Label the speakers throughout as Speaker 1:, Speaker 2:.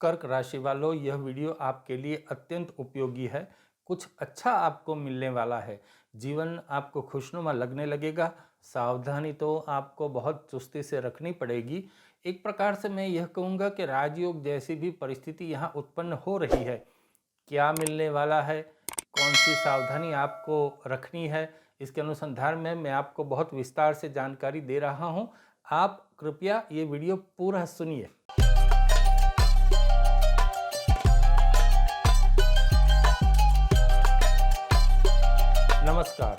Speaker 1: कर्क राशि वालों, यह वीडियो आपके लिए अत्यंत उपयोगी है। कुछ अच्छा आपको मिलने वाला है। जीवन आपको खुशनुमा लगने लगेगा। सावधानी तो आपको बहुत चुस्ती से रखनी पड़ेगी। एक प्रकार से मैं यह कहूँगा कि राजयोग जैसी भी परिस्थिति यहाँ उत्पन्न हो रही है। क्या मिलने वाला है, कौन सी सावधानी आपको रखनी है, इसके अनुसंधान में मैं आपको बहुत विस्तार से जानकारी दे रहा हूँ। आप कृपया ये वीडियो पूरा सुनिए। नमस्कार,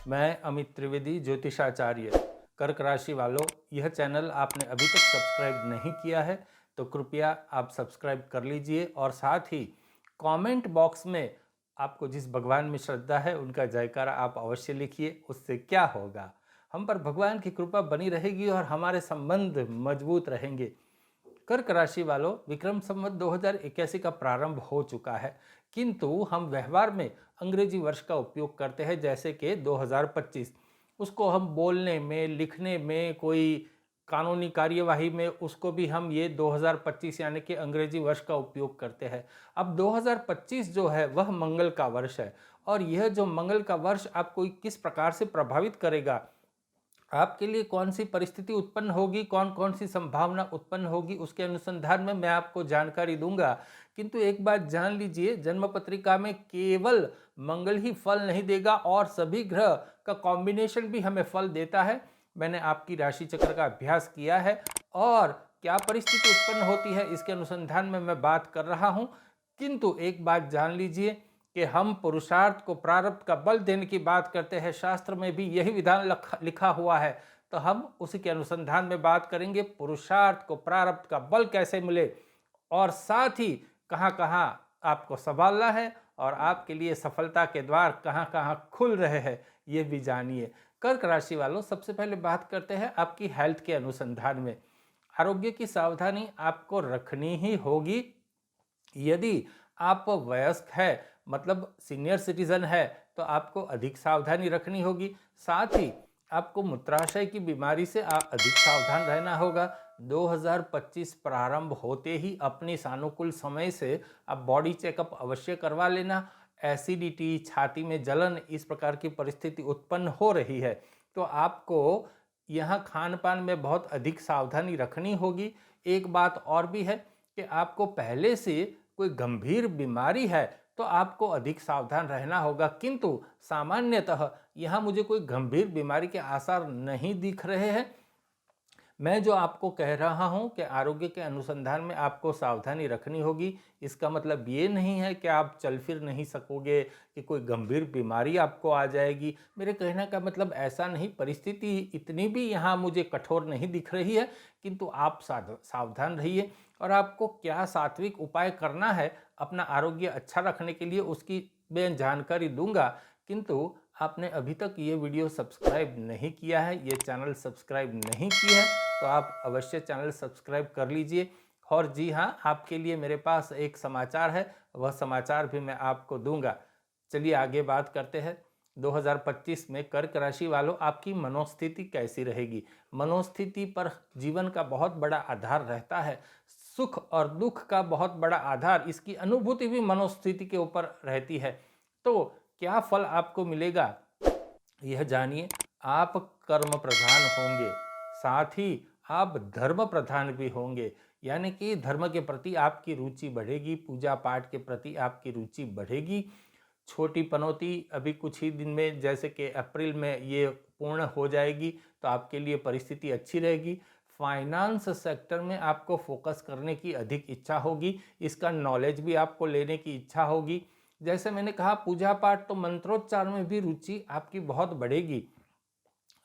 Speaker 1: मैं अमित त्रिवेदी, ज्योतिषाचार्य। कर्क राशि वालों, यह चैनल आपने अभी तक सब्सक्राइब नहीं किया है तो कृपया आप सब्सक्राइब कर लीजिए और साथ ही कमेंट बॉक्स में आपको जिस भगवान में श्रद्धा है उनका जयकारा आप अवश्य लिखिए। उससे क्या होगा, हम पर भगवान की कृपा बनी रहेगी और हमारे संबंध मजबूत रहेंगे। कर्क राशि वालों, विक्रम संवत 2081 का प्रारंभ हो चुका है, किंतु हम व्यवहार में अंग्रेजी वर्ष का उपयोग करते हैं, जैसे कि 2025। उसको हम बोलने में, लिखने में, कोई कानूनी कार्यवाही में, उसको भी हम ये 2025 यानी कि अंग्रेजी वर्ष का उपयोग करते हैं। अब 2025 जो है वह मंगल का वर्ष है, और यह जो मंगल का वर्ष आपको किस प्रकार से प्रभावित करेगा, आपके लिए कौन सी परिस्थिति उत्पन्न होगी, कौन कौन सी संभावना उत्पन्न होगी, उसके अनुसंधान में मैं आपको जानकारी दूंगा। किंतु एक बात जान लीजिए, जन्म पत्रिका में केवल मंगल ही फल नहीं देगा और सभी ग्रह का कॉम्बिनेशन भी हमें फल देता है। मैंने आपकी राशि चक्र का अभ्यास किया है और क्या परिस्थिति उत्पन्न होती है इसके अनुसंधान में मैं बात कर रहा हूँ। किंतु एक बात जान लीजिए कि हम पुरुषार्थ को प्रारब्ध का बल देने की बात करते हैं। शास्त्र में भी यही विधान लिखा हुआ है, तो हम उसी के अनुसंधान में बात करेंगे। पुरुषार्थ को प्रारब्ध का बल कैसे मिले और साथ ही कहाँ कहाँ आपको संभालना है और आपके लिए सफलता के द्वार कहाँ कहाँ खुल रहे हैं, ये भी जानिए। कर्क राशि वालों, सबसे पहले बात करते हैं आपकी हेल्थ के अनुसंधान में। आरोग्य की सावधानी आपको रखनी ही होगी। यदि आप वयस्क है, मतलब सीनियर सिटीजन है, तो आपको अधिक सावधानी रखनी होगी। साथ ही आपको मूत्राशय की बीमारी से अधिक सावधान रहना होगा। 2025 प्रारंभ होते ही अपनी सानुकूल समय से आप बॉडी चेकअप अवश्य करवा लेना। एसिडिटी, छाती में जलन, इस प्रकार की परिस्थिति उत्पन्न हो रही है, तो आपको यहाँ खान पान में बहुत अधिक सावधानी रखनी होगी। एक बात और भी है कि आपको पहले से कोई गंभीर बीमारी है तो आपको अधिक सावधान रहना होगा, किंतु सामान्यतः यहाँ मुझे कोई गंभीर बीमारी के आसार नहीं दिख रहे हैं। मैं जो आपको कह रहा हूँ कि आरोग्य के अनुसंधान में आपको सावधानी रखनी होगी, इसका मतलब ये नहीं है कि आप चल फिर नहीं सकोगे, कि कोई गंभीर बीमारी आपको आ जाएगी। मेरे कहने का मतलब ऐसा नहीं, परिस्थिति इतनी भी यहाँ मुझे कठोर नहीं दिख रही है, किंतु आप सावधान रहिए। और आपको क्या सात्विक उपाय करना है अपना आरोग्य अच्छा रखने के लिए, उसकी मैं जानकारी दूंगा। किंतु आपने अभी तक ये वीडियो सब्सक्राइब नहीं किया है, ये चैनल सब्सक्राइब नहीं किया है, तो आप अवश्य चैनल सब्सक्राइब कर लीजिए। और जी हाँ, आपके लिए मेरे पास एक समाचार है, वह समाचार भी मैं आपको दूंगा। चलिए आगे बात करते हैं। 2025 में कर्क राशि वालों, आपकी मनोस्थिति कैसी रहेगी। मनोस्थिति पर जीवन का बहुत बड़ा आधार रहता है। सुख और दुख का बहुत बड़ा आधार, इसकी अनुभूति भी मनोस्थिति के ऊपर रहती है। तो क्या फल आपको मिलेगा, यह जानिए। आप कर्म प्रधान होंगे, साथ ही आप धर्म प्रधान भी होंगे, यानी कि धर्म के प्रति आपकी रुचि बढ़ेगी, पूजा पाठ के प्रति आपकी रुचि बढ़ेगी। छोटी पनौती अभी कुछ ही दिन में, जैसे कि अप्रैल में ये पूर्ण हो जाएगी, तो आपके लिए परिस्थिति अच्छी रहेगी। फाइनेंस सेक्टर में आपको फोकस करने की अधिक इच्छा होगी, इसका नॉलेज भी आपको लेने की इच्छा होगी। जैसे मैंने कहा, पूजा पाठ तो मंत्रोच्चार में भी रुचि आपकी बहुत बढ़ेगी।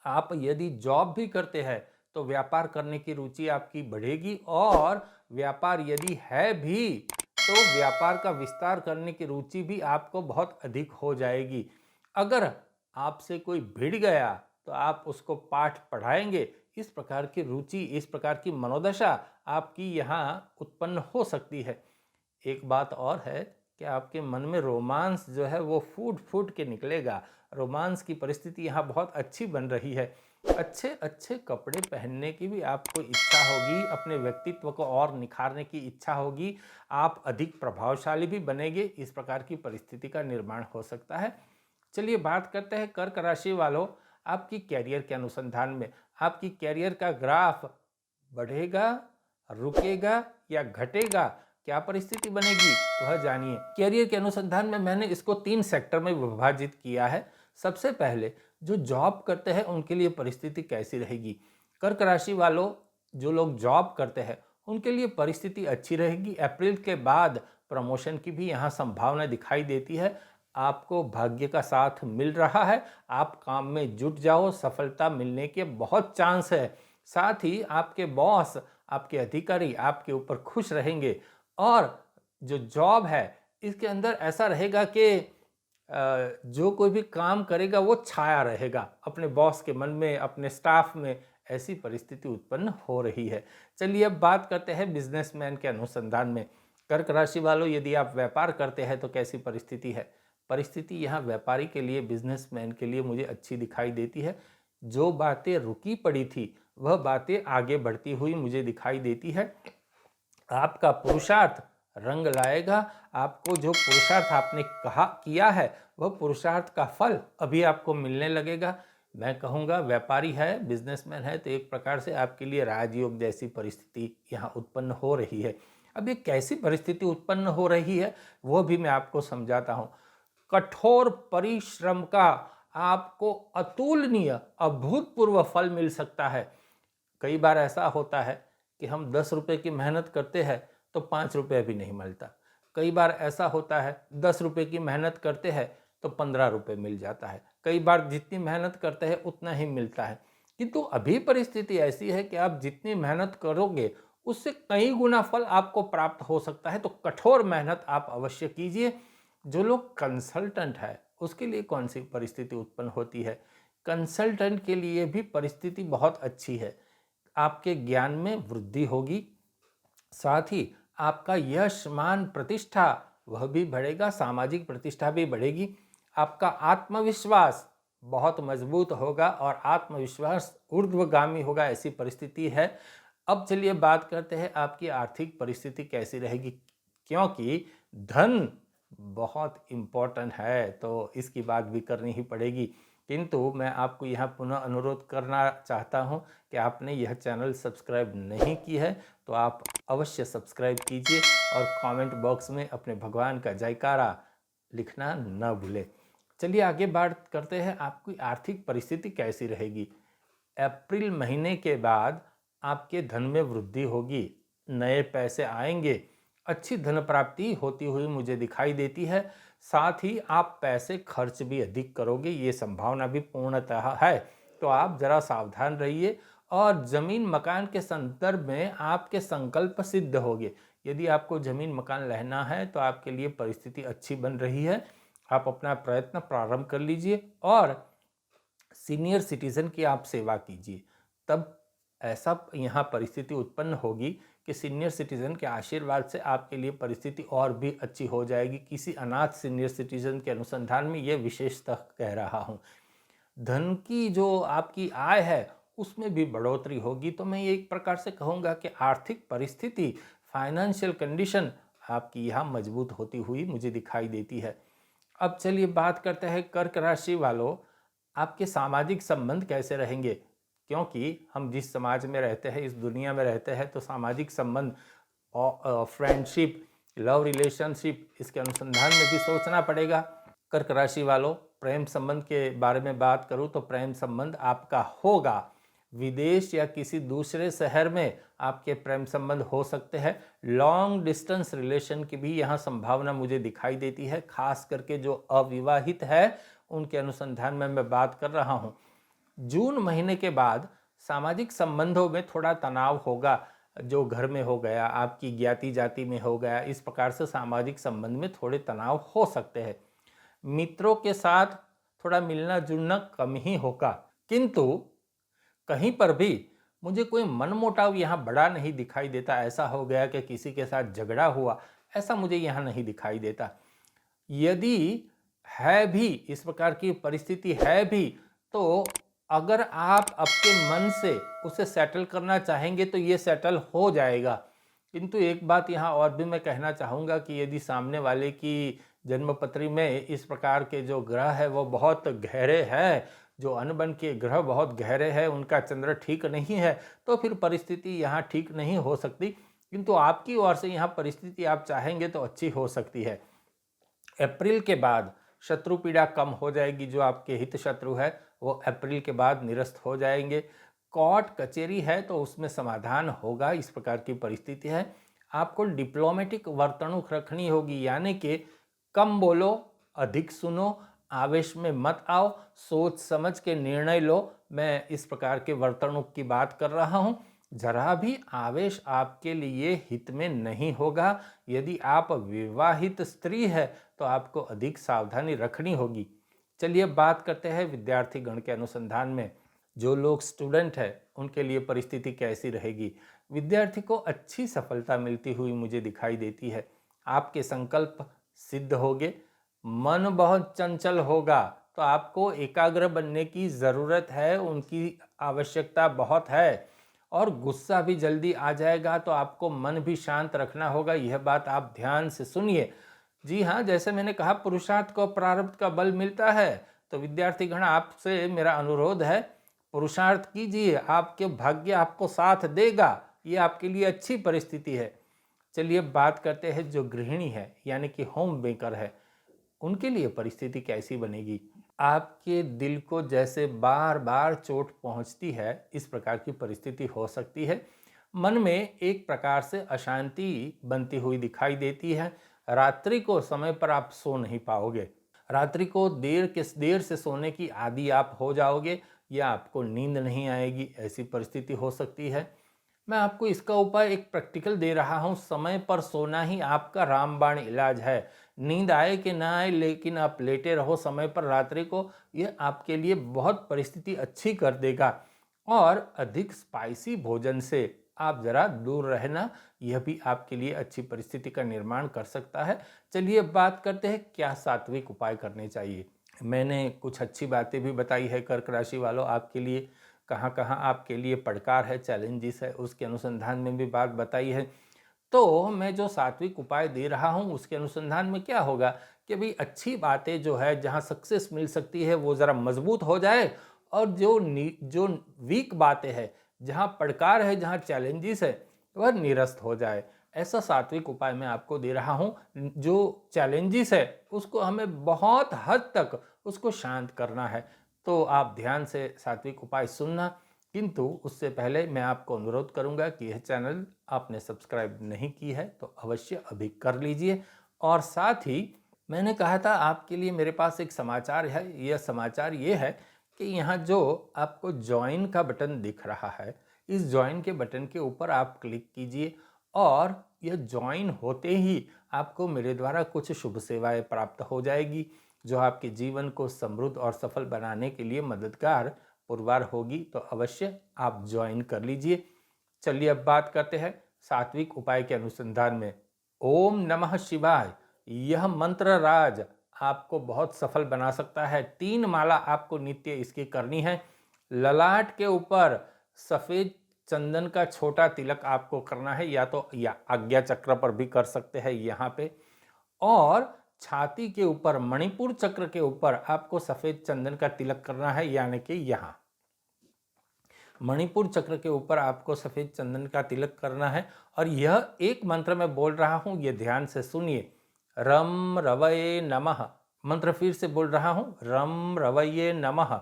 Speaker 1: आप यदि जॉब भी करते हैं तो व्यापार करने की रुचि आपकी बढ़ेगी, और व्यापार यदि है भी तो व्यापार का विस्तार करने की रुचि भी आपको बहुत अधिक हो जाएगी। अगर आपसे कोई भिड़ गया तो आप उसको पाठ पढ़ाएंगे। इस प्रकार की रुचि, इस प्रकार की मनोदशा आपकी यहाँ उत्पन्न हो सकती है। एक बात और है कि आपके मन में रोमांस जो है वो फूट फूट के निकलेगा। रोमांस की परिस्थिति यहाँ बहुत अच्छी बन रही है। अच्छे अच्छे कपड़े पहनने की भी आपको इच्छा होगी, अपने व्यक्तित्व को और निखारने की इच्छा होगी, आप अधिक प्रभावशाली भी बनेंगे, इस प्रकार की परिस्थिति का निर्माण हो सकता है। चलिए बात करते हैं कर्क राशि वालों, आपकी कैरियर के अनुसंधान में आपकी कैरियर का ग्राफ बढ़ेगा, रुकेगा या घटेगा, क्या परिस्थिति बनेगी वह जानिए। कैरियर के अनुसंधान में मैंने इसको 3 सेक्टर में विभाजित किया है। सबसे पहले जो जॉब करते हैं उनके लिए परिस्थिति कैसी रहेगी। कर्क राशि वालों, जो लोग जॉब करते हैं उनके लिए परिस्थिति अच्छी रहेगी। अप्रैल के बाद प्रमोशन की भी यहाँ संभावना दिखाई देती है। आपको भाग्य का साथ मिल रहा है, आप काम में जुट जाओ, सफलता मिलने के बहुत चांस है। साथ ही आपके बॉस, आपके अधिकारी आपके ऊपर खुश रहेंगे। और जो जॉब है इसके अंदर ऐसा रहेगा कि जो कोई भी काम करेगा वो छाया रहेगा अपने बॉस के मन में, अपने स्टाफ में, ऐसी परिस्थिति उत्पन्न हो रही है। चलिए अब बात करते हैं बिजनेसमैन के अनुसंधान में। कर्क राशि वालों, यदि आप व्यापार करते हैं तो कैसी परिस्थिति है। परिस्थिति यहाँ व्यापारी के लिए, बिजनेसमैन के लिए मुझे अच्छी दिखाई देती है। जो बातें रुकी पड़ी थी वह बातें आगे बढ़ती हुई मुझे दिखाई देती है। आपका पुरुषार्थ रंग लाएगा। आपको जो पुरुषार्थ आपने कहा किया है वह पुरुषार्थ का फल अभी आपको मिलने लगेगा। मैं कहूँगा व्यापारी है, बिजनेसमैन है तो एक प्रकार से आपके लिए राजयोग जैसी परिस्थिति यहाँ उत्पन्न हो रही है। अब ये कैसी परिस्थिति उत्पन्न हो रही है वो भी मैं आपको समझाता हूँ। कठोर परिश्रम का आपको अतुलनीय, अभूतपूर्व फल मिल सकता है। कई बार ऐसा होता है कि हम 10 रुपये की मेहनत करते हैं तो 5 रुपये भी नहीं मिलता। कई बार ऐसा होता है 10 रुपये की मेहनत करते हैं तो 15 रुपये मिल जाता है। कई बार जितनी मेहनत करते हैं उतना ही मिलता है। किंतु अभी परिस्थिति ऐसी है कि आप जितनी मेहनत करोगे उससे कई गुना फल आपको प्राप्त हो सकता है। तो कठोर मेहनत आप अवश्य कीजिए। जो लोग कंसल्टेंट है उसके लिए कौन सी परिस्थिति उत्पन्न होती है। कंसल्टेंट के लिए भी परिस्थिति बहुत अच्छी है। आपके ज्ञान में वृद्धि होगी, साथ ही आपका यश, मान, प्रतिष्ठा वह भी बढ़ेगा, सामाजिक प्रतिष्ठा भी बढ़ेगी। आपका आत्मविश्वास बहुत मजबूत होगा और आत्मविश्वास ऊर्ध्वगामी होगा, ऐसी परिस्थिति है। अब चलिए बात करते हैं आपकी आर्थिक परिस्थिति कैसी रहेगी, क्योंकि धन बहुत इम्पोर्टेंट है तो इसकी बात भी करनी ही पड़ेगी। किंतु मैं आपको यहाँ पुनः अनुरोध करना चाहता हूँ कि आपने यह चैनल सब्सक्राइब नहीं की है तो आप अवश्य सब्सक्राइब कीजिए और कमेंट बॉक्स में अपने भगवान का जयकारा लिखना न भूलें। चलिए आगे बात करते हैं आपकी आर्थिक परिस्थिति कैसी रहेगी। अप्रैल महीने के बाद आपके धन में वृद्धि होगी, नए पैसे आएंगे, अच्छी धन प्राप्ति होती हुई मुझे दिखाई देती है। साथ ही आप पैसे खर्च भी अधिक करोगे, ये संभावना भी पूर्णतः है। तो आप जरा सावधान रहिए और जमीन मकान के संदर्भ में आपके संकल्प सिद्ध होंगे। यदि आपको जमीन मकान लेना है तो आपके लिए परिस्थिति अच्छी बन रही है। आप अपना प्रयत्न प्रारंभ कर लीजिए और सीनियर सिटीजन की आप सेवा कीजिए, तब ऐसा यहाँ परिस्थिति उत्पन्न होगी कि सीनियर सिटीजन के आशीर्वाद से आपके लिए परिस्थिति और भी अच्छी हो जाएगी। किसी अनाथ सीनियर सिटीजन के अनुसंधान में ये विशेषतः कह रहा हूँ। धन की जो आपकी आय है उसमें भी बढ़ोतरी होगी। तो मैं ये एक प्रकार से कहूँगा कि आर्थिक परिस्थिति, फाइनेंशियल कंडीशन आपकी यहाँ मजबूत होती हुई मुझे दिखाई देती है। अब चलिए बात करते हैं कर्क राशि वालों, आपके सामाजिक संबंध कैसे रहेंगे। क्योंकि हम जिस समाज में रहते हैं, इस दुनिया में रहते हैं, तो सामाजिक संबंध और फ्रेंडशिप, लव रिलेशनशिप, इसके अनुसंधान में भी सोचना पड़ेगा। कर्क राशि वालों, प्रेम संबंध के बारे में बात करूं तो प्रेम संबंध आपका होगा। विदेश या किसी दूसरे शहर में आपके प्रेम संबंध हो सकते हैं। लॉन्ग डिस्टेंस रिलेशन की भी यहाँ संभावना मुझे दिखाई देती है, खास करके जो अविवाहित है उनके अनुसंधान में मैं बात कर रहा हूँ। जून महीने के बाद सामाजिक संबंधों में थोड़ा तनाव होगा, जो घर में हो गया, आपकी ज्ञाति जाति में हो गया, इस प्रकार से सामाजिक संबंध में थोड़े तनाव हो सकते हैं। मित्रों के साथ थोड़ा मिलना जुलना कम ही होगा, किंतु कहीं पर भी मुझे कोई मनमुटाव यहाँ बड़ा नहीं दिखाई देता। ऐसा हो गया कि किसी के साथ झगड़ा हुआ, ऐसा मुझे यहाँ नहीं दिखाई देता। यदि है भी इस प्रकार की परिस्थिति है भी तो अगर आप आपके मन से उसे सेटल करना चाहेंगे तो ये सेटल हो जाएगा। किंतु एक बात यहाँ और भी मैं कहना चाहूँगा कि यदि सामने वाले की जन्मपत्री में इस प्रकार के जो ग्रह है वो बहुत गहरे हैं, जो अनबन के ग्रह बहुत गहरे हैं, उनका चंद्र ठीक नहीं है, तो फिर परिस्थिति यहाँ ठीक नहीं हो सकती। किंतु आपकी ओर से यहाँ परिस्थिति आप चाहेंगे तो अच्छी हो सकती है। अप्रैल के बाद शत्रु पीड़ा कम हो जाएगी। जो आपके हित शत्रु है वो अप्रैल के बाद निरस्त हो जाएंगे। कोर्ट कचहरी है तो उसमें समाधान होगा, इस प्रकार की परिस्थिति है। आपको डिप्लोमेटिक वर्तणूक रखनी होगी, यानी कि कम बोलो, अधिक सुनो, आवेश में मत आओ, सोच समझ के निर्णय लो। मैं इस प्रकार के वर्तणूक की बात कर रहा हूँ। जरा भी आवेश आपके लिए हित में नहीं होगा। यदि आप विवाहित स्त्री है तो आपको अधिक सावधानी रखनी होगी। चलिए बात करते हैं विद्यार्थी गण के अनुसंधान में। जो लोग स्टूडेंट है उनके लिए परिस्थिति कैसी रहेगी। विद्यार्थी को अच्छी सफलता मिलती हुई मुझे दिखाई देती है। आपके संकल्प सिद्ध होंगे। मन बहुत चंचल होगा तो आपको एकाग्र बनने की ज़रूरत है, उनकी आवश्यकता बहुत है। और गुस्सा भी जल्दी आ जाएगा तो आपको मन भी शांत रखना होगा। यह बात आप ध्यान से सुनिए। जी हाँ, जैसे मैंने कहा पुरुषार्थ को प्रारब्ध का बल मिलता है, तो विद्यार्थी गण आपसे मेरा अनुरोध है पुरुषार्थ कीजिए, आपके भाग्य आपको साथ देगा। ये आपके लिए अच्छी परिस्थिति है। चलिए बात करते हैं जो गृहिणी है यानी कि होम मेकर है, उनके लिए परिस्थिति कैसी बनेगी। आपके दिल को जैसे बार बार चोट पहुंचती है, इस प्रकार की परिस्थिति हो सकती है। मन में एक प्रकार से अशांति बनती हुई दिखाई देती है। रात्रि को समय पर आप सो नहीं पाओगे। रात्रि को देर से सोने की आदी आप हो जाओगे या आपको नींद नहीं आएगी, ऐसी परिस्थिति हो सकती है। मैं आपको इसका उपाय एक प्रैक्टिकल दे रहा हूँ। समय पर सोना ही आपका रामबाण इलाज है। नींद आए कि ना आए, लेकिन आप लेटे रहो समय पर रात्रि को, यह आपके लिए बहुत परिस्थिति अच्छी कर देगा। और अधिक स्पाइसी भोजन से आप जरा दूर रहना, यह भी आपके लिए अच्छी परिस्थिति का निर्माण कर सकता है। चलिए बात करते हैं क्या सात्विक उपाय करने चाहिए। मैंने कुछ अच्छी बातें भी बताई है कर्क राशि वालों आपके लिए, कहाँ कहाँ आपके लिए पड़कार है, चैलेंजेस है, उसके अनुसंधान में भी बात बताई है। तो मैं जो सात्विक उपाय दे रहा हूँ उसके अनुसंधान में क्या होगा कि भाई अच्छी बातें जो है, जहाँ सक्सेस मिल सकती है वो ज़रा मजबूत हो जाए, और जो वीक बातें हैं, जहाँ पड़कार है, जहाँ चैलेंजेस है, वह निरस्त हो जाए। ऐसा सात्विक उपाय मैं आपको दे रहा हूँ। जो चैलेंजेस है उसको हमें बहुत हद तक उसको शांत करना है। तो आप ध्यान से सात्विक उपाय सुनना। किंतु उससे पहले मैं आपको अनुरोध करूंगा कि यह चैनल आपने सब्सक्राइब नहीं की है तो अवश्य अभी कर लीजिए। और साथ ही मैंने कहा था आपके लिए मेरे पास एक समाचार है। यह समाचार ये है कि यहाँ जो आपको ज्वाइन का बटन दिख रहा है, इस ज्वाइन के बटन के ऊपर आप क्लिक कीजिए और यह ज्वाइन होते ही आपको मेरे द्वारा कुछ शुभ सेवाएं प्राप्त हो जाएगी, जो आपके जीवन को समृद्ध और सफल बनाने के लिए मददगार पुरवार होगी। तो अवश्य आप ज्वाइन कर लीजिए। चलिए अब बात करते हैं सात्विक उपाय के अनुसंधान में। ओम नमः शिवाय यह मंत्र राज आपको बहुत सफल बना सकता है। 3 माला आपको नित्य इसकी करनी है। ललाट के ऊपर सफ़ेद चंदन का छोटा तिलक आपको करना है, या आज्ञा चक्र पर भी कर सकते हैं यहाँ पे। और छाती के ऊपर मणिपुर चक्र के ऊपर आपको सफ़ेद चंदन का तिलक करना है, यानी कि यहाँ मणिपुर चक्र के ऊपर आपको सफ़ेद चंदन का तिलक करना है। और यह एक मंत्र मैं बोल रहा हूँ, ये ध्यान से सुनिए। रम रवये नमः। मंत्र फिर से बोल रहा हूँ, रम रवये नमः।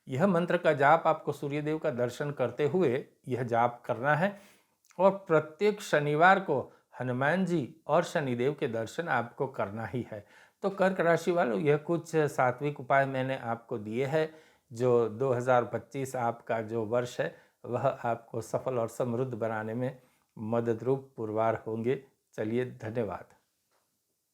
Speaker 1: यह मंत्र का जाप आपको सूर्यदेव का दर्शन करते हुए यह जाप करना है। और प्रत्येक शनिवार को हनुमान जी और शनिदेव के दर्शन आपको करना ही है। तो कर्क राशि वालों, यह कुछ सात्विक उपाय मैंने आपको दिए हैं, जो 2025 आपका जो वर्ष है वह आपको सफल और समृद्ध बनाने में मदद रूप पुरवार होंगे। चलिए धन्यवाद।